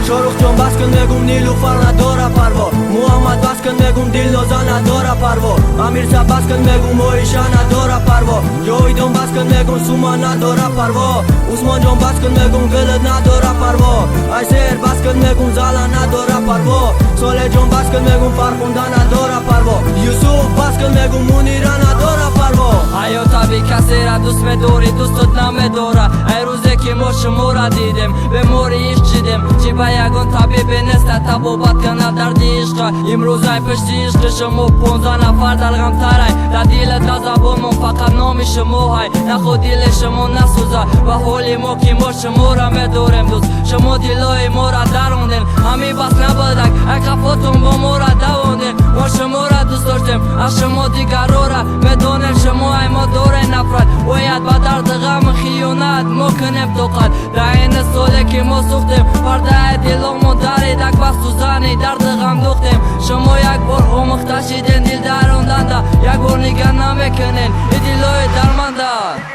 شاروخ جان بس کن نگم نیلوفر نداره پروا محمد بس کن نگم دلنازا نداره پروا امیر صاحب بس کن نگم عایشه نداره پروا جاویدان بس کن نگم سوما نداره پروا عثمان جان بس کن نگم گلت نداره پروا ایسر بس کن نگم زالا نداره پروا صالح جان بس کن نگم فرخنده نداره پروا یوسف بس کن نگم منیره نداره پروا حیاتی کسی را دوست بداری دوستت نمیداره ای روزی که ما شما را دیدیم به موری عشق شدیم چی به یگان طبیب نیست طبابت کنه درد عشق امروز ای پشت عشق شما 15 نفر در غم ترای در دل تا زبانمون فقط نام شما های نه خود دل شما نسوزه و حالی ما که ما شما را میداریم دوست شما دلای ما را دراندین همین بس نبودک ای خفاتون با ما را دواندین ما شما را دوست داشتیم از شما دیگران را میدانیم شما ای ما داره نفرت باید با درد غم خیانت ما کنیم توقت در این ساله که ما سوختیم پرده دلمون دریدک بس سوزنی درد غم دوختیم شما یک بار آموخته شدین دل دراندن یک بار نگه نمیکنین ای دلای درمانده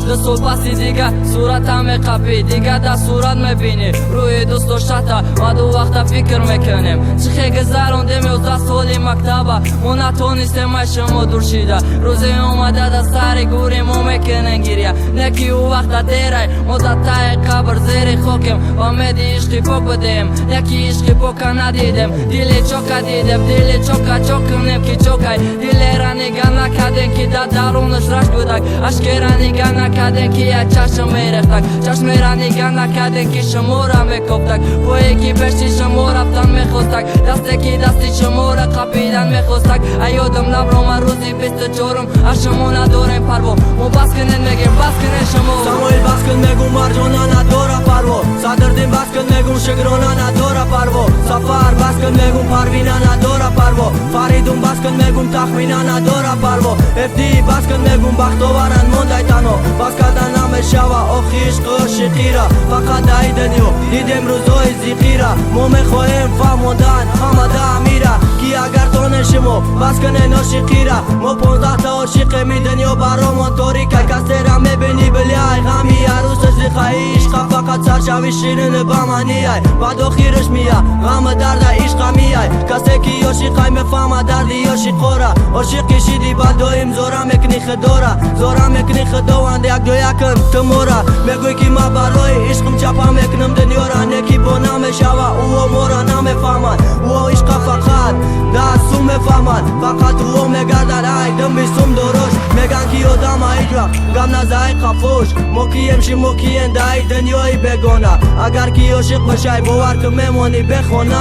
دو سال پسی دیگه صورت همه قبی دیگه در صورت میبینی روی دوست داشته و دو وقت فکر میکنیم چه خیلی گذراندیم 11 سالی مکتبه ما نتونستیم از شما دور شده روزی اومده در سر گوری ما میکنن گیریه نکی او وقت دیره ما در تای قبر زیر خاکیم و میدی عشقی پاک بدیم نکی عشقی پاک ندیدیم دلی چاک دیدیم دلی چاک کنیم که چاکای دلی را نگه نکردیم که در درونش رشت بودک اشکی را نگه نکردیم که یک چشم میرفتک چشم را نگه نکردیم که شما را میکفتک پایی که پشتی شما رفتن میخواستک دستی که دستی شما را قبیدن میخواستک ایادم نبرام روزی 24 از شما نداریم پروا ما بس کنین میگیم بس کنین شما ساموئل بس کن میگم مرجانا نداره پروا صدردین بس کن میگم شگرانا نداره پروا سفر بس کن میگم پروینه نداره پروا فریدون بس کن میگم تخمینه نداره پروا افدی بس کن میگم بختاورن مونده تنها بس کردن نمیشه و آخی عشق عاشقی را فقط دای دنیا دیدیم روزای زیقی را ما میخواهیم فهموندن آمده میره کی اگر تو نشمو بس کنین عاشقی را ما 15 تا عاشق می دنیا برامون تاریکه کسی را میبینی بلی ای غمی عروس زیخه عشق فقط سرشوی شیرین بمانی ای بعد آخیرش میه غم درد عشق میه کسی که عاشقی میفهمه دردی عاشقا را عاشقی شدی بعد دایم زورا میکنی خدارا زورا میکنی خداوند یک دو یکم تمورا میگوی که ما برای عشقم چپا میکنم دنیا را نکی با نمیشه و او مورا نمیفهمد او عشق فقط دستو میفهمد فقط او میگردد ای دم میسوم درست میگن که آدم هیچ وقت گم نزای خفوش موکیم شی موکین دای دنیای بگونه اگر که عاشق بشی باور که میمونی بخونه